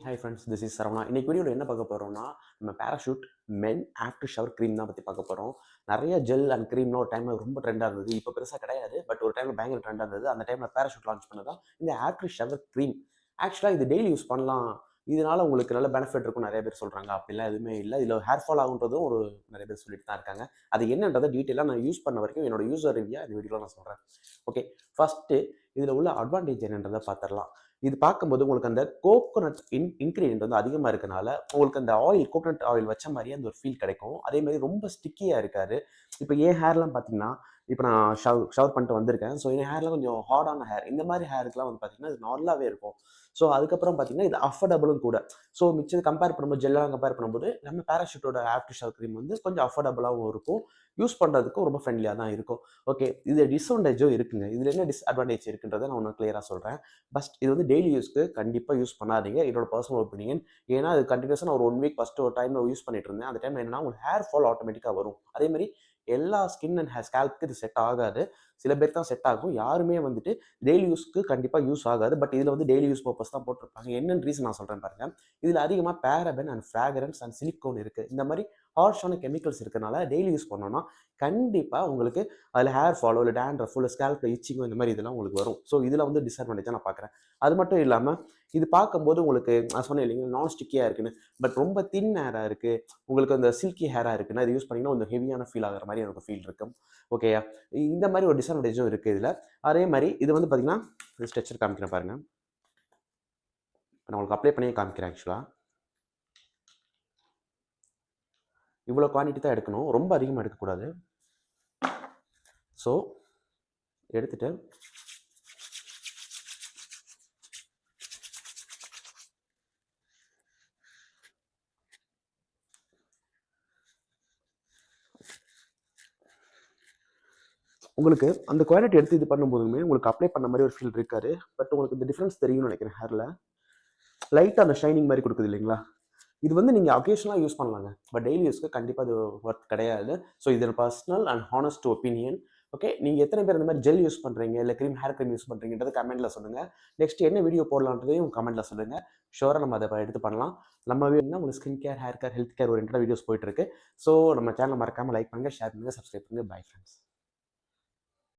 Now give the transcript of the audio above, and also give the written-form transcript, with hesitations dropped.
Hi friends, this is Saravana. இன்னைக்கு வீடியோவில் என்ன பார்க்க போகிறோம்னா, நம்ம பேராஷூட் மென் ஆஃப்டர் ஷவர் க்ரீம் தான் பற்றி பார்க்க போகிறோம். நிறைய ஜெல் அண்ட் க்ரீம்லாம் ஒரு டைமில் ரொம்ப ட்ரெண்டாக இருந்தது. இப்போ பெருசாக கிடையாது, பட் ஒரு டைமில் பயங்கர ட்ரெண்டாக இருந்தது. அந்த டைமில் பேராஷூட் லான்ச் பண்ணதான் இந்த ஆஃப்டர் ஷவர் க்ரீம். ஆக்சுவலாக இது டெய்லி யூஸ் பண்ணலாம், இதனால உங்களுக்கு நல்ல பெனிஃபிட் இருக்கும் நிறைய பேர் சொல்கிறாங்க. அப்படிலாம் எதுவுமே இல்லை. இதில் ஹேர் ஃபால் ஆகுன்றதும் நிறைய பேர் சொல்லிட்டு தான் இருக்காங்க. அது என்னன்றதை டீட்டெயிலாக நான் யூஸ் பண்ண வரைக்கும் என்னோட யூசர் ரிவ்யூ இந்த வீடியோவில் நான் சொல்கிறேன். ஓகே, ஃபஸ்ட்டு இதில் உள்ள அட்வான்டேஜ் என்னன்றதை பார்த்துடலாம். இது பார்க்கும்போது உங்களுக்கு அந்த கோகோனட் இன்கிரீடியன்ட் வந்து அதிகமாக இருக்கனால உங்களுக்கு அந்த கோகோனட் ஆயில் வச்ச மாதிரியே அந்த ஒரு ஃபீல் கிடைக்கும். அதே மாதிரி ரொம்ப ஸ்டிக்கியாக இருக்காது. இப்போ என் ஹேர்லாம் பார்த்தீங்கன்னா, இப்போ நான் ஷவர் பண்ணிட்டு வந்திருக்கேன். ஸோ என் ஹேர்லாம் கொஞ்சம் ஹார்டான ஹேர். இந்த மாதிரி ஹேருக்குலாம் வந்து பார்த்தீங்கன்னா இது நார்மலாகவே இருக்கும். ஸோ அதுக்கப்புறம் பார்த்தீங்கன்னா இது அஃபோர்டபுளும் கூட. ஸோ மிச்சது கம்பேர் பண்ணும்போது ஜெல்லாம் கம்பேர் பண்ணும்போது நம்ம பேராஷூட்டோட ஆஃப்டர் ஷவர் க்ரீம் வந்து கொஞ்சம் அஃபோர்டபுளாகவும் இருக்கும். யூஸ் பண்ணுறதுக்கும் ரொம்ப ஃப்ரெண்ட்லியாக தான் இருக்கும். ஓகே, இது டிஸ்அட்வான்டேஜும் இருக்குங்க. இதில் என்ன டிஸ்அட்வான்டேஜ் இருக்குன்றதை நான் ஒன்று கிளியராக சொல்கிறேன். ஃபஸ்ட் இது வந்து டெய்லி யூஸ்க்கு கண்டிப்பாக யூஸ் பண்ணாதீங்க. என்னோட பர்சனல் ஒப்பீனியன். ஏன்னா அது கண்டினியூஸாக நான் ஒரு 1 வீக் ஃபஸ்ட்டு ஒரு டைமில் யூஸ் பண்ணிட்டு இருந்தேன். அந்த டைம் என்னன்னா உங்களுக்கு ஹேர் ஃபால் ஆட்டோமேட்டிக்காக வரும். அதேமாதிரி எல்லா ஸ்கின் அண்ட் ஸ்கேல்ப்க்கு இது செட் ஆகாது. சில பேர் தான் செட் ஆகும். யாருமே வந்துட்டு டெய்லி யூஸ்க்கு கண்டிப்பாக யூஸ் ஆகாது. பட் இதில் வந்து டெய்லி யூஸ் பர்பஸ் தான் போட்டிருப்பாங்க. என்னென்னு ரீசன் நான் சொல்கிறேன் பாருங்க. இதில் அதிகமாக paraben and fragrance and silicone இருக்குது. இந்த மாதிரி ஹார்ஷான கெமிக்கல்ஸ் இருக்கனால டெய்லி யூஸ் பண்ணோம்னா கண்டிப்பாக உங்களுக்கு அதில் ஹேர் ஃபாலோ இல்லை டேண்ட்ரஃப் இல்லை ஸ்கேல்ப்ல இச்சிங்கோ இந்த மாதிரி இதெல்லாம் உங்களுக்கு வரும். ஸோ இதில் வந்து டிஸ்அட்வான்டேஜாக நான் பார்க்குறேன். அது மட்டும் இல்லாமல் இது பார்க்கும்போது உங்களுக்கு நான் சொன்னேன் இல்லைங்க நான் ஸ்டிக்கியாக இருக்குன்னு, பட் ரொம்ப தின் ஹேராக இருக்குது, உங்களுக்கு அந்த சில்கி ஹேராக இருக்குன்னா இது யூஸ் பண்ணிங்கன்னா கொஞ்சம் ஹெவியான ஃபீல் ஆகிற மாதிரி எனக்கு ஃபீல் இருக்கும். ஓகேயா, இந்த மாதிரி ஒரு டிஸ்அட்வான்டேஜும் இருக்குது இதில். அதே மாதிரி இது வந்து பார்த்தீங்கன்னா ஸ்ட்ரெச்சர் காமிக்கிறேன் பாருங்கள். நான் உங்களுக்கு அப்ளை பண்ணியே காமிக்கிறேன். ஆக்சுவலாக இவ்வளோ குவான்டிட்டி தான் எடுக்கணும், ரொம்ப அதிகமாக எடுக்கக்கூடாது. ஸோ எடுத்துட்டு உங்களுக்கு அந்த குவாலிட்டி எடுத்து இது பண்ணும்போதுமே உங்களுக்கு அப்ளை பண்ண மாதிரி ஒரு ஃபீல் இருக்காது. பட் உங்களுக்கு இந்த டிஃப்ரென்ஸ் தெரியும்னு நினைக்கிறேன். ஹேரில் லைட்டாக அந்த ஷைனிங் மாதிரி கொடுக்குது இல்லைங்களா. இது வந்து நீங்கள் அக்கேஷனலாக யூஸ் பண்ணலாங்க, பட் டெய்லி யூஸ்க்கு கண்டிப்பாக அது ஒர்த் கிடையாது. ஸோ இது personal and honest opinion. Okay, நீங்கள் எத்தனை பேர் இந்த மாதிரி ஜெல் யூஸ் பண்ணுறீங்க இல்லை ஹேர் க்ரீம் யூஸ் பண்ணுறீங்கன்றது கமெண்ட்டில் சொல்லுங்கள். நெக்ஸ்ட் என்ன வீடியோ போடலான்றதையும் கமெண்ட்டில் சொல்லுங்கள். ஷோராக நம்ம அதை எடுத்து பண்ணலாம். நம்ம வீடியோ உங்களுக்கு skin care, hair care, health care ஓரியன்டாக வீடியோஸ் போயிட்டு இருக்கு. ஸோ நம்ம சேனலை மறக்காமல் லைக் பண்ணுங்கள், ஷேர் பண்ணுங்கள், சப்ஸ்கிரைப் பண்ணுங்கள். Bye friends.